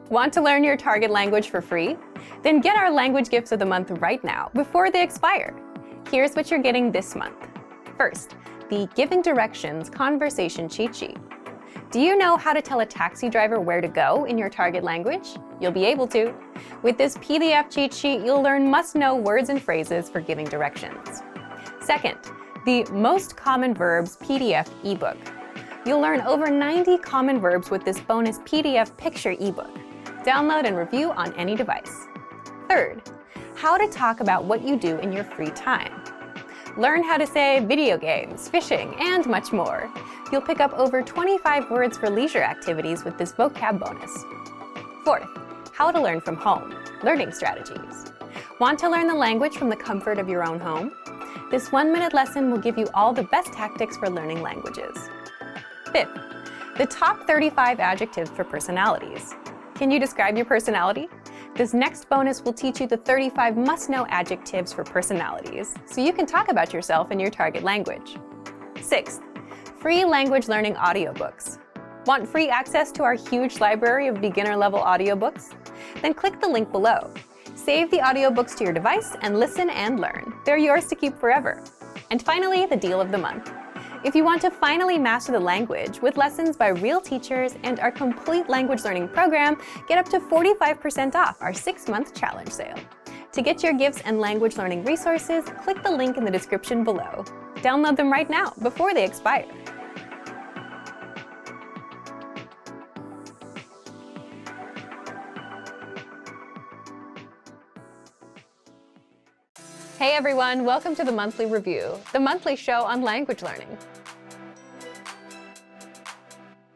Want to learn your target language for free? Then get our language gifts of the month right now before they expire. Here's what you're getting this month. First, the Giving Directions Conversation Cheat Sheet. Do you know how to tell a taxi driver where to go in your target language? You'll be able to. With this PDF cheat sheet, you'll learn must-know words and phrases for giving directions. Second, the Most Common Verbs PDF ebook. You'll learn over 90 common verbs with this bonus PDF picture ebook. Download and review on any device. Third, how to talk about what you do in your free time. Learn how to say video games, fishing, and much more. You'll pick up over 25 words for leisure activities with this vocab bonus. Fourth, how to learn from home, learning strategies. Want to learn the language from the comfort of your own home? This 1-minute lesson will give you all the best tactics for learning languages. Fifth, the top 35 adjectives for personalities. Can you describe your personality? This next bonus will teach you the 35 must-know adjectives for personalities, so you can talk about yourself in your target language. Sixth, free language learning audiobooks. Want free access to our huge library of beginner-level audiobooks? Then click the link below. Save the audiobooks to your device and listen and learn. They're yours to keep forever. And finally, the deal of the month. If you want to finally master the language with lessons by real teachers and our complete language learning program, get up to 45% off our 6-month challenge sale. To get your gifts and language learning resources, click the link in the description below. Download them right now before they expire. Hey everyone, welcome to the Monthly Review, the monthly show on language learning,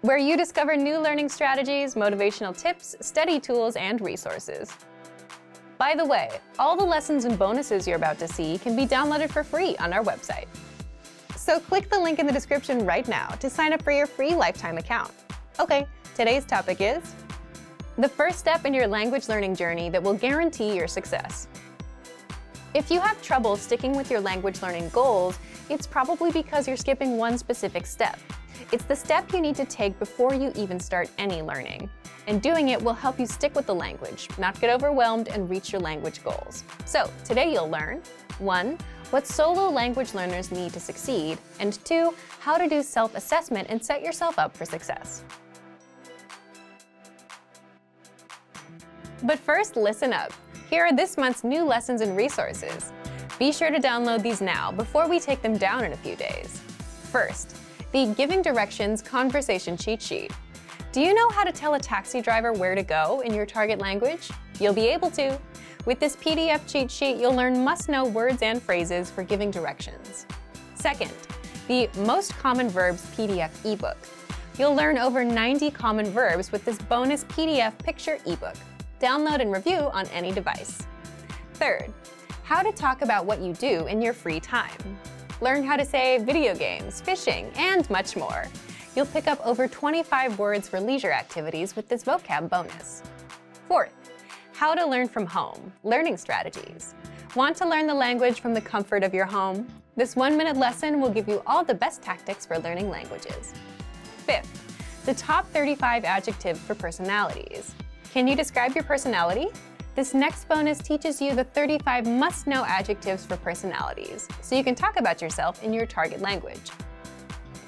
where you discover new learning strategies, motivational tips, study tools, and resources. By the way, all the lessons and bonuses you're about to see can be downloaded for free on our website. So click the link in the description right now to sign up for your free lifetime account. Okay, today's topic is the first step in your language learning journey that will guarantee your success. If you have trouble sticking with your language learning goals, it's probably because you're skipping one specific step. It's the step you need to take before you even start any learning. And doing it will help you stick with the language, not get overwhelmed, and reach your language goals. So today you'll learn 1. What solo language learners need to succeed, and 2. How to do self-assessment and set yourself up for success. But first, listen up. Here are this month's new lessons and resources. Be sure to download these now before we take them down in a few days. First, the Giving Directions Conversation Cheat Sheet. Do you know how to tell a taxi driver where to go in your target language? You'll be able to. With this PDF cheat sheet, you'll learn must-know words and phrases for giving directions. Second, the Most Common Verbs PDF ebook. You'll learn over 90 common verbs with this bonus PDF picture ebook. Download and review on any device. Third, how to talk about what you do in your free time. Learn how to say video games, fishing, and much more. You'll pick up over 25 words for leisure activities with this vocab bonus. Fourth, how to learn from home, learning strategies. Want to learn the language from the comfort of your home? This 1-minute lesson will give you all the best tactics for learning languages. Fifth, the top 35 adjectives for personalities. Can you describe your personality? This next bonus teaches you the 35 must-know adjectives for personalities, so you can talk about yourself in your target language.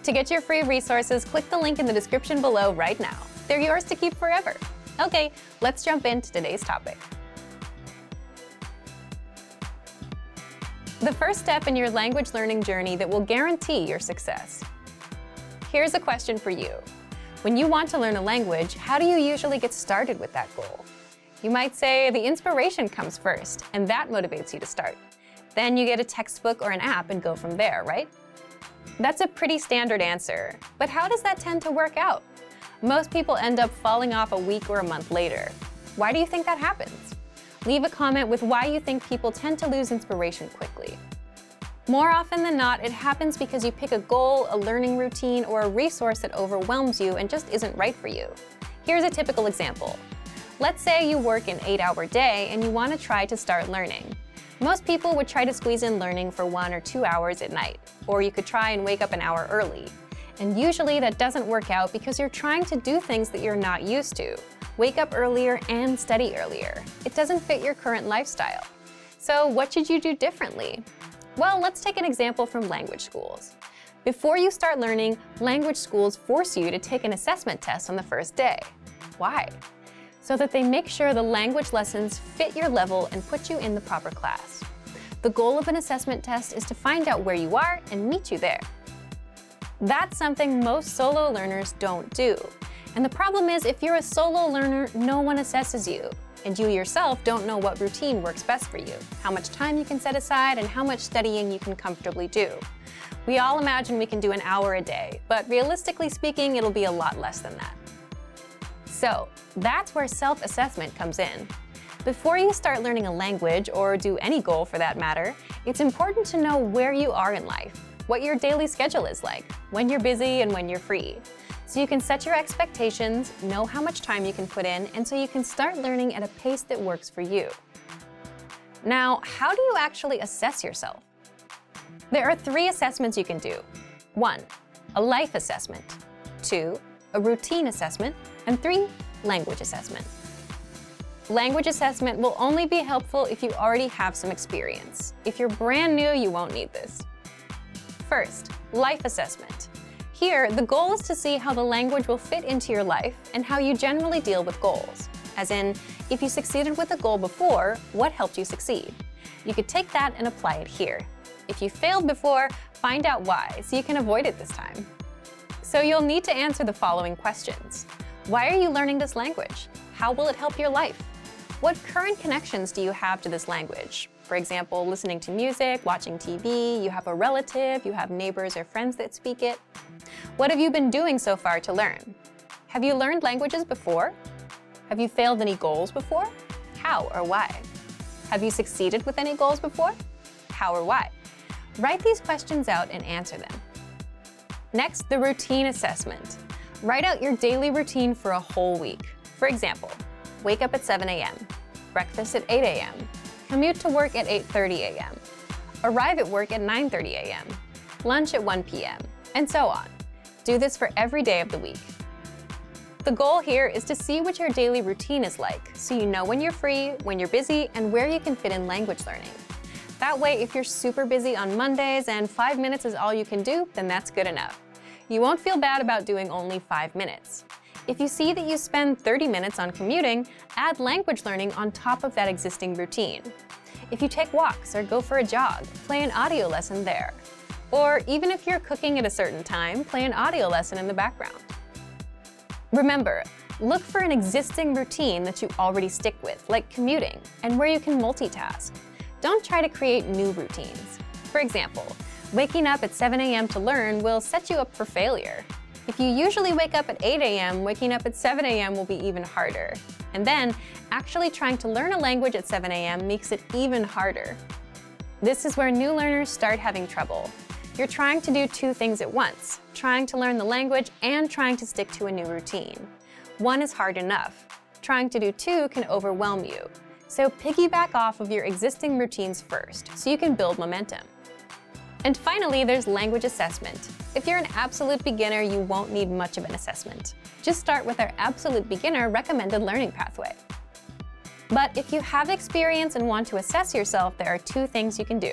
To get your free resources, click the link in the description below right now. They're yours to keep forever. Okay, let's jump into today's topic. The first step in your language learning journey that will guarantee your success. Here's a question for you. When you want to learn a language, how do you usually get started with that goal? You might say the inspiration comes first, and that motivates you to start. Then you get a textbook or an app and go from there, right? That's a pretty standard answer, but how does that tend to work out? Most people end up falling off a week or a month later. Why do you think that happens? Leave a comment with why you think people tend to lose inspiration quickly. More often than not, it happens because you pick a goal, a learning routine, or a resource that overwhelms you and just isn't right for you. Here's a typical example. Let's say you work an 8-hour day and you want to try to start learning. Most people would try to squeeze in learning for 1 or 2 hours at night, or you could try and wake up an hour early. And usually that doesn't work out because you're trying to do things that you're not used to. Wake up earlier and study earlier. It doesn't fit your current lifestyle. So what should you do differently? Well, let's take an example from language schools. Before you start learning, language schools force you to take an assessment test on the first day. Why? So that they make sure the language lessons fit your level and put you in the proper class. The goal of an assessment test is to find out where you are and meet you there. That's something most solo learners don't do. And the problem is, if you're a solo learner, no one assesses you. And you yourself don't know what routine works best for you, how much time you can set aside, and how much studying you can comfortably do. We all imagine we can do an hour a day, but realistically speaking, it'll be a lot less than that. So that's where self-assessment comes in. Before you start learning a language, or do any goal for that matter, it's important to know where you are in life, what your daily schedule is like, when you're busy and when you're free. So you can set your expectations, know how much time you can put in, and so you can start learning at a pace that works for you. Now, how do you actually assess yourself? There are 3 assessments you can do. 1, a life assessment. 2, a routine assessment. And 3, language assessment. Language assessment will only be helpful if you already have some experience. If you're brand new, you won't need this. First, life assessment. Here, the goal is to see how the language will fit into your life and how you generally deal with goals. As in, if you succeeded with a goal before, what helped you succeed? You could take that and apply it here. If you failed before, find out why so you can avoid it this time. So you'll need to answer the following questions. Why are you learning this language? How will it help your life? What current connections do you have to this language? For example, listening to music, watching TV, you have a relative, you have neighbors or friends that speak it. What have you been doing so far to learn? Have you learned languages before? Have you failed any goals before? How or why? Have you succeeded with any goals before? How or why? Write these questions out and answer them. Next, the routine assessment. Write out your daily routine for a whole week. For example, wake up at 7 a.m., breakfast at 8 a.m., commute to work at 8:30 a.m., arrive at work at 9:30 a.m., lunch at 1 p.m., and so on. Do this for every day of the week. The goal here is to see what your daily routine is like, so you know when you're free, when you're busy, and where you can fit in language learning. That way, if you're super busy on Mondays and 5 minutes is all you can do, then that's good enough. You won't feel bad about doing only 5 minutes. If you see that you spend 30 minutes on commuting, add language learning on top of that existing routine. If you take walks or go for a jog, play an audio lesson there. Or even if you're cooking at a certain time, play an audio lesson in the background. Remember, look for an existing routine that you already stick with, like commuting, and where you can multitask. Don't try to create new routines. For example, waking up at 7 a.m. to learn will set you up for failure. If you usually wake up at 8 a.m., waking up at 7 a.m. will be even harder. And then, actually trying to learn a language at 7 a.m. makes it even harder. This is where new learners start having trouble. You're trying to do 2 things at once, trying to learn the language and trying to stick to a new routine. 1 is hard enough. Trying to do 2 can overwhelm you. So piggyback off of your existing routines first, so you can build momentum. And finally, there's language assessment. If you're an absolute beginner, you won't need much of an assessment. Just start with our absolute beginner recommended learning pathway. But if you have experience and want to assess yourself, there are 2 things you can do.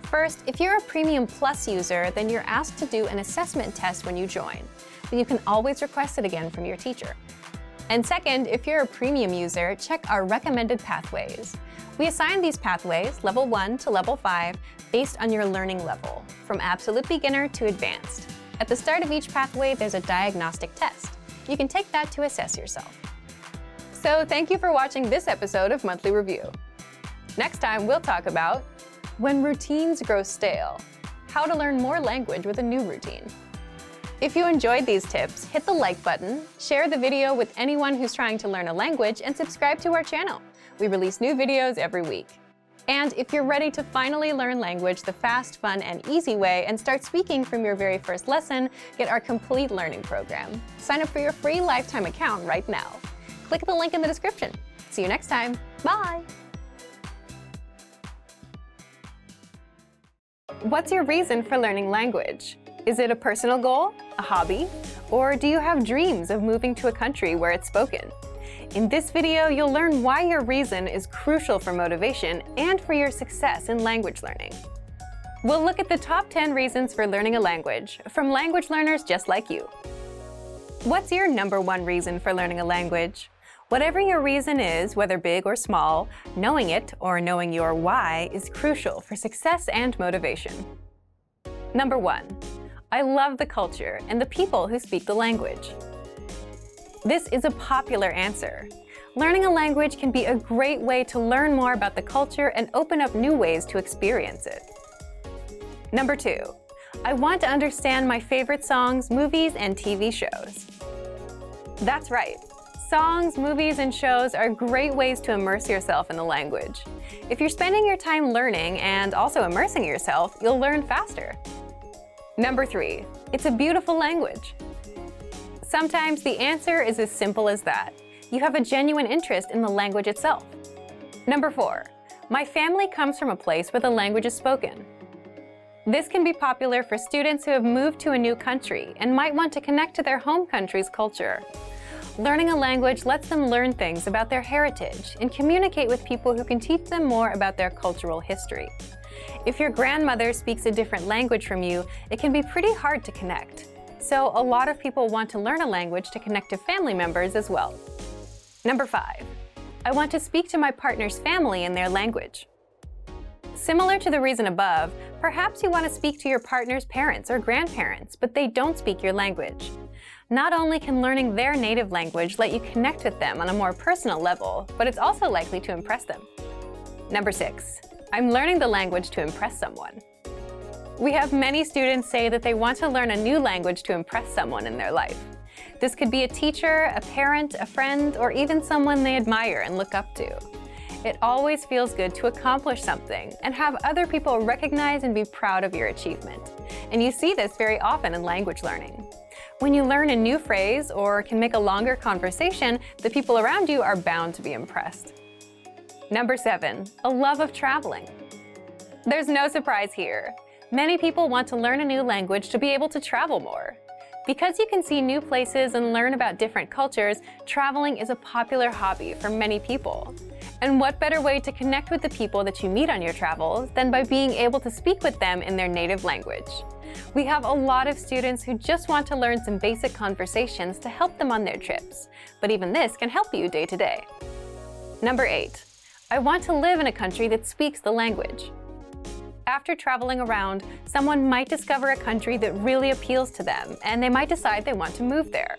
First, if you're a Premium Plus user, then you're asked to do an assessment test when you join, but you can always request it again from your teacher. And second, if you're a Premium user, check our recommended pathways. We assign these pathways, level 1 to level 5, based on your learning level, from absolute beginner to advanced. At the start of each pathway, there's a diagnostic test. You can take that to assess yourself. So thank you for watching this episode of Monthly Review. Next time, we'll talk about when routines grow stale, how to learn more language with a new routine. If you enjoyed these tips, hit the like button, share the video with anyone who's trying to learn a language, and subscribe to our channel. We release new videos every week. And if you're ready to finally learn language the fast, fun, and easy way and start speaking from your very first lesson, get our complete learning program. Sign up for your free lifetime account right now. Click the link in the description. See you next time. Bye! What's your reason for learning language? Is it a personal goal, a hobby, or do you have dreams of moving to a country where it's spoken? In this video, you'll learn why your reason is crucial for motivation and for your success in language learning. We'll look at the top 10 reasons for learning a language from language learners just like you. What's your number one reason for learning a language? Whatever your reason is, whether big or small, knowing it or knowing your why is crucial for success and motivation. Number 1. I love the culture and the people who speak the language. This is a popular answer. Learning a language can be a great way to learn more about the culture and open up new ways to experience it. Number 2. I want to understand my favorite songs, movies, and TV shows. That's right. Songs, movies, and shows are great ways to immerse yourself in the language. If you're spending your time learning and also immersing yourself, you'll learn faster. Number 3. It's a beautiful language. Sometimes the answer is as simple as that. You have a genuine interest in the language itself. Number 4. My family comes from a place where the language is spoken. This can be popular for students who have moved to a new country and might want to connect to their home country's culture. Learning a language lets them learn things about their heritage and communicate with people who can teach them more about their cultural history. If your grandmother speaks a different language from you, it can be pretty hard to connect. So a lot of people want to learn a language to connect to family members as well. Number 5. I want to speak to my partner's family in their language. Similar to the reason above, perhaps you want to speak to your partner's parents or grandparents, but they don't speak your language. Not only can learning their native language let you connect with them on a more personal level, but it's also likely to impress them. Number 6. I'm learning the language to impress someone. We have many students say that they want to learn a new language to impress someone in their life. This could be a teacher, a parent, a friend, or even someone they admire and look up to. It always feels good to accomplish something and have other people recognize and be proud of your achievement. And you see this very often in language learning. When you learn a new phrase or can make a longer conversation, the people around you are bound to be impressed. Number 7. A love of traveling. There's no surprise here. Many people want to learn a new language to be able to travel more. Because you can see new places and learn about different cultures, traveling is a popular hobby for many people. And what better way to connect with the people that you meet on your travels than by being able to speak with them in their native language? We have a lot of students who just want to learn some basic conversations to help them on their trips, but even this can help you day to day. Number 8. I want to live in a country that speaks the language. After traveling around, someone might discover a country that really appeals to them, and they might decide they want to move there.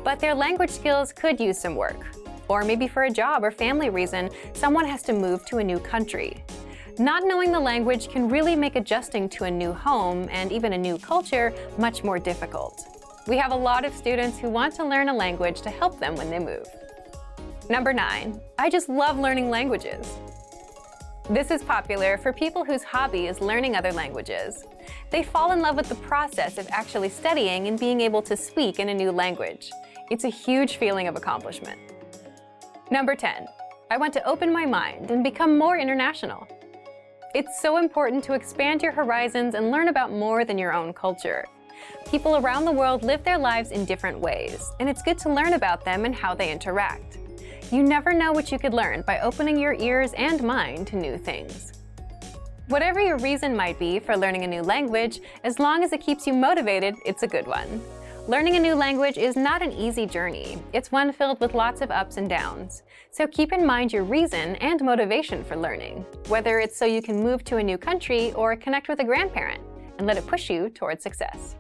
But their language skills could use some work. Or maybe for a job or family reason, someone has to move to a new country. Not knowing the language can really make adjusting to a new home and even a new culture much more difficult. We have a lot of students who want to learn a language to help them when they move. Number 9. I just love learning languages. This is popular for people whose hobby is learning other languages. They fall in love with the process of actually studying and being able to speak in a new language. It's a huge feeling of accomplishment. Number 10. I want to open my mind and become more international. It's so important to expand your horizons and learn about more than your own culture. People around the world live their lives in different ways, and it's good to learn about them and how they interact. You never know what you could learn by opening your ears and mind to new things. Whatever your reason might be for learning a new language, as long as it keeps you motivated, it's a good one. Learning a new language is not an easy journey. It's one filled with lots of ups and downs. So keep in mind your reason and motivation for learning, whether it's so you can move to a new country or connect with a grandparent, and let it push you towards success.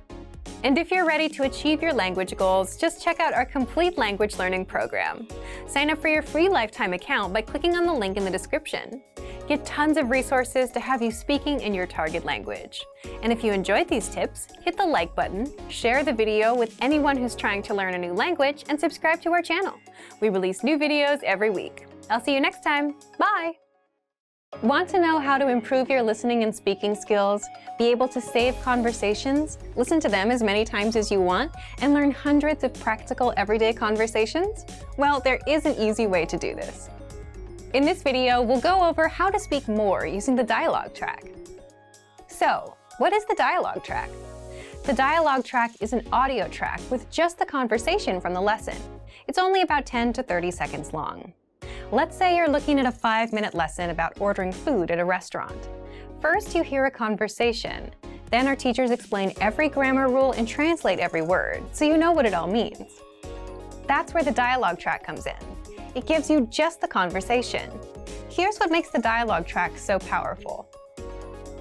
And if you're ready to achieve your language goals, just check out our complete language learning program. Sign up for your free lifetime account by clicking on the link in the description. Get tons of resources to have you speaking in your target language. And if you enjoyed these tips, hit the like button, share the video with anyone who's trying to learn a new language, and subscribe to our channel. We release new videos every week. I'll see you next time. Bye! Want to know how to improve your listening and speaking skills, be able to save conversations, listen to them as many times as you want, and learn hundreds of practical everyday conversations? Well, there is an easy way to do this. In this video, we'll go over how to speak more using the dialogue track. So, what is the dialogue track? The dialogue track is an audio track with just the conversation from the lesson. It's only about 10 to 30 seconds long. Let's say you're looking at a 5-minute lesson about ordering food at a restaurant. First, you hear a conversation. Then our teachers explain every grammar rule and translate every word, so you know what it all means. That's where the dialogue track comes in. It gives you just the conversation. Here's what makes the dialogue track so powerful.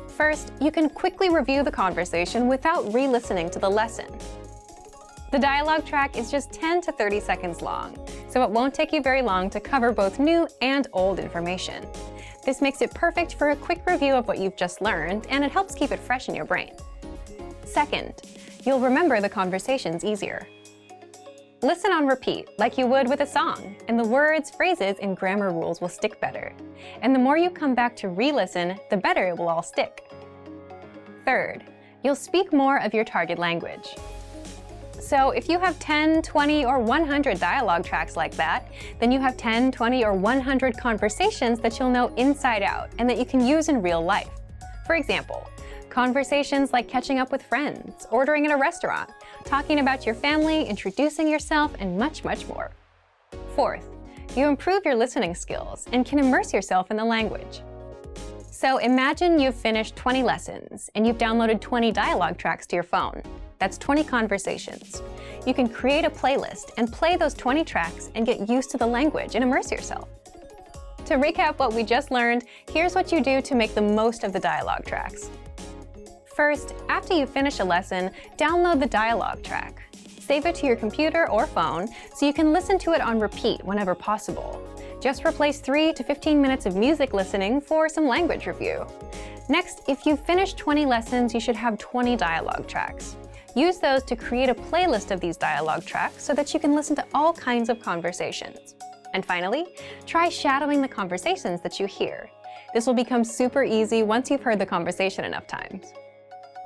First, you can quickly review the conversation without re-listening to the lesson. The dialogue track is just 10 to 30 seconds long, so it won't take you very long to cover both new and old information. This makes it perfect for a quick review of what you've just learned, and it helps keep it fresh in your brain. Second, you'll remember the conversations easier. Listen on repeat, like you would with a song, and the words, phrases, and grammar rules will stick better. And the more you come back to re-listen, the better it will all stick. Third, you'll speak more of your target language. So if you have 10, 20, or 100 dialogue tracks like that, then you have 10, 20, or 100 conversations that you'll know inside out and that you can use in real life. For example, conversations like catching up with friends, ordering at a restaurant, talking about your family, introducing yourself, and much, much more. Fourth, you improve your listening skills and can immerse yourself in the language. So imagine you've finished 20 lessons and you've downloaded 20 dialogue tracks to your phone. That's 20 conversations. You can create a playlist and play those 20 tracks and get used to the language and immerse yourself. To recap what we just learned, here's what you do to make the most of the dialogue tracks. First, after you finish a lesson, download the dialogue track. Save it to your computer or phone so you can listen to it on repeat whenever possible. Just replace 3 to 15 minutes of music listening for some language review. Next, if you've finished 20 lessons, you should have 20 dialogue tracks. Use those to create a playlist of these dialogue tracks so that you can listen to all kinds of conversations. And finally, try shadowing the conversations that you hear. This will become super easy once you've heard the conversation enough times.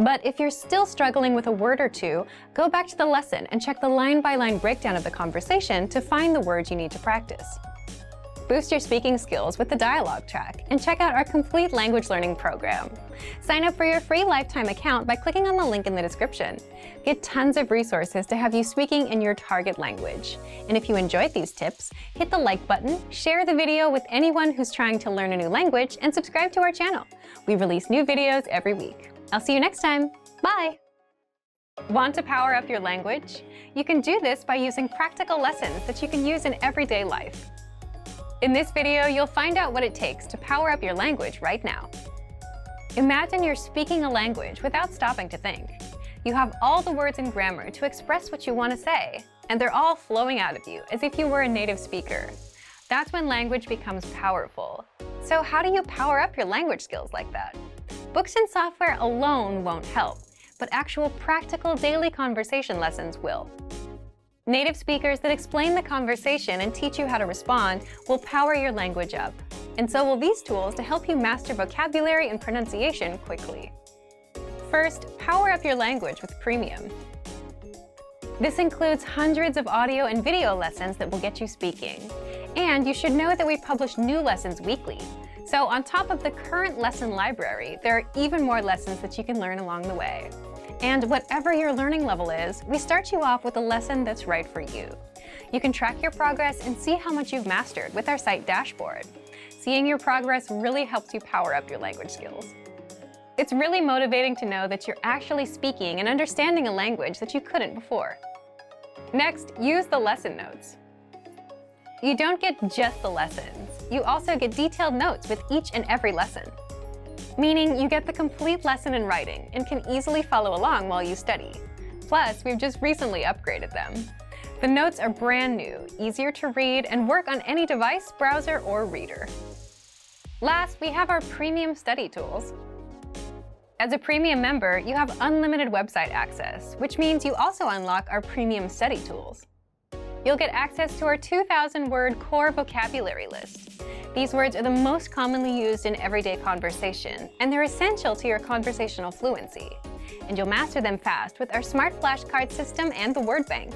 But if you're still struggling with a word or two, go back to the lesson and check the line-by-line breakdown of the conversation to find the words you need to practice. Boost your speaking skills with the dialogue track and check out our complete language learning program. Sign up for your free lifetime account by clicking on the link in the description. Get tons of resources to have you speaking in your target language. And if you enjoyed these tips, hit the like button, share the video with anyone who's trying to learn a new language, and subscribe to our channel. We release new videos every week. I'll see you next time. Bye! Want to power up your language? You can do this by using practical lessons that you can use in everyday life. In this video, you'll find out what it takes to power up your language right now. Imagine you're speaking a language without stopping to think. You have all the words and grammar to express what you want to say, and they're all flowing out of you as if you were a native speaker. That's when language becomes powerful. So how do you power up your language skills like that? Books and software alone won't help, but actual practical daily conversation lessons will. Native speakers that explain the conversation and teach you how to respond will power your language up. And so will these tools to help you master vocabulary and pronunciation quickly. First, power up your language with Premium. This includes hundreds of audio and video lessons that will get you speaking. And you should know that we publish new lessons weekly. So on top of the current lesson library, there are even more lessons that you can learn along the way. And whatever your learning level is, we start you off with a lesson that's right for you. You can track your progress and see how much you've mastered with our site dashboard. Seeing your progress really helps you power up your language skills. It's really motivating to know that you're actually speaking and understanding a language that you couldn't before. Next, use the lesson notes. You don't get just the lessons. You also get detailed notes with each and every lesson. Meaning you get the complete lesson in writing and can easily follow along while you study. Plus, we've just recently upgraded them. The notes are brand new, easier to read, and work on any device, browser, or reader. Last, we have our Premium study tools. As a Premium member, you have unlimited website access, which means you also unlock our Premium study tools. You'll get access to our 2,000-word core vocabulary list. These words are the most commonly used in everyday conversation, and they're essential to your conversational fluency. And you'll master them fast with our Smart Flashcard system and the Word Bank.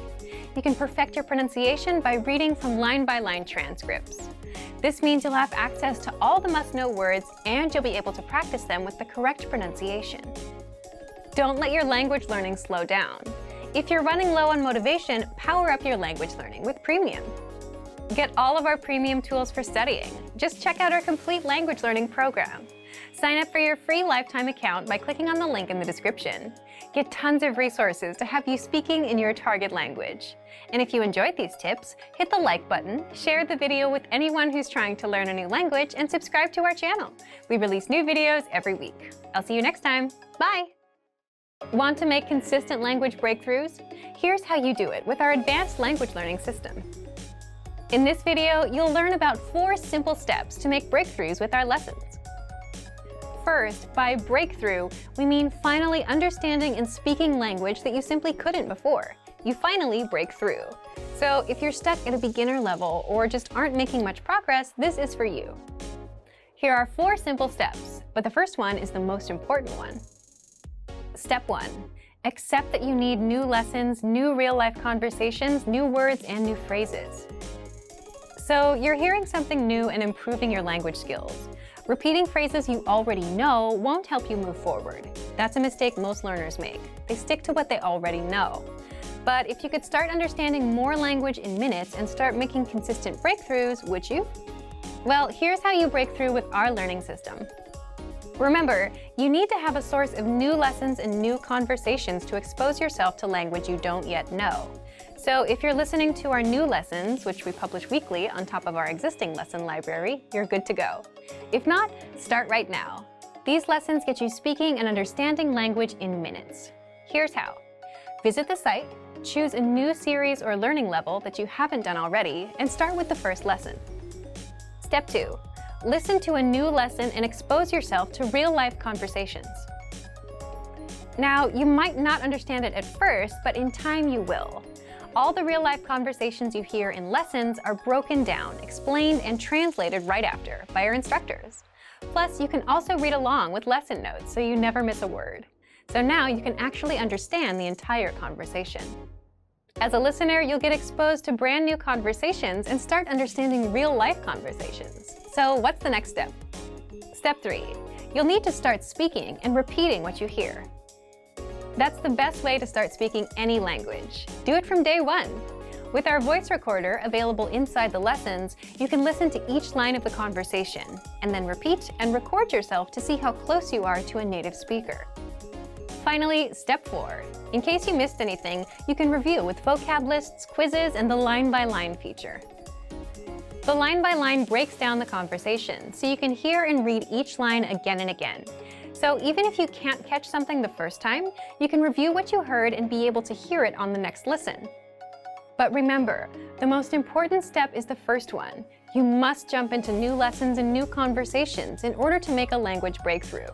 You can perfect your pronunciation by reading from line-by-line transcripts. This means you'll have access to all the must-know words, and you'll be able to practice them with the correct pronunciation. Don't let your language learning slow down. If you're running low on motivation, power up your language learning with Premium. Get all of our premium tools for studying. Just check out our complete language learning program. Sign up for your free lifetime account by clicking on the link in the description. Get tons of resources to have you speaking in your target language. And if you enjoyed these tips, hit the like button, share the video with anyone who's trying to learn a new language, and subscribe to our channel. We release new videos every week. I'll see you next time. Bye! Want to make consistent language breakthroughs? Here's how you do it with our advanced language learning system. In this video, you'll learn about 4 simple steps to make breakthroughs with our lessons. First, by breakthrough, we mean finally understanding and speaking language that you simply couldn't before. You finally break through. So if you're stuck at a beginner level or just aren't making much progress, this is for you. Here are 4 simple steps, but the first one is the most important one. Step 1. Accept that you need new lessons, new real-life conversations, new words, and new phrases. So you're hearing something new and improving your language skills. Repeating phrases you already know won't help you move forward. That's a mistake most learners make. They stick to what they already know. But if you could start understanding more language in minutes and start making consistent breakthroughs, would you? Well, here's how you break through with our learning system. Remember, you need to have a source of new lessons and new conversations to expose yourself to language you don't yet know. So if you're listening to our new lessons, which we publish weekly on top of our existing lesson library, you're good to go. If not, start right now. These lessons get you speaking and understanding language in minutes. Here's how. Visit the site, choose a new series or learning level that you haven't done already, and start with the first lesson. Step 2. Listen to a new lesson and expose yourself to real-life conversations. Now, you might not understand it at first, but in time you will. All the real-life conversations you hear in lessons are broken down, explained, and translated right after by our instructors. Plus, you can also read along with lesson notes so you never miss a word. So now you can actually understand the entire conversation. As a listener, you'll get exposed to brand new conversations and start understanding real-life conversations. So what's the next step? Step 3. You'll need to start speaking and repeating what you hear. That's the best way to start speaking any language. Do it from day 1. With our voice recorder available inside the lessons, you can listen to each line of the conversation, and then repeat and record yourself to see how close you are to a native speaker. Finally, step 4. In case you missed anything, you can review with vocab lists, quizzes, and the line-by-line feature. The line-by-line breaks down the conversation, so you can hear and read each line again and again. So even if you can't catch something the first time, you can review what you heard and be able to hear it on the next listen. But remember, the most important step is the first one. You must jump into new lessons and new conversations in order to make a language breakthrough.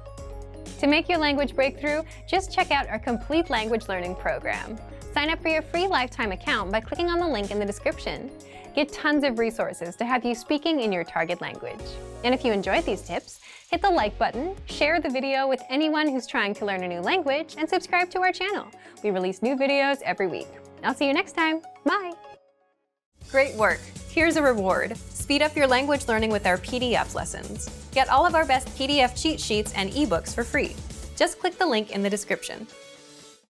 To make your language breakthrough, just check out our complete language learning program. Sign up for your free lifetime account by clicking on the link in the description. Get tons of resources to have you speaking in your target language. And if you enjoyed these tips, hit the like button, share the video with anyone who's trying to learn a new language, and subscribe to our channel. We release new videos every week. I'll see you next time. Bye! Great work! Here's a reward. Speed up your language learning with our PDF lessons. Get all of our best PDF cheat sheets and ebooks for free. Just click the link in the description.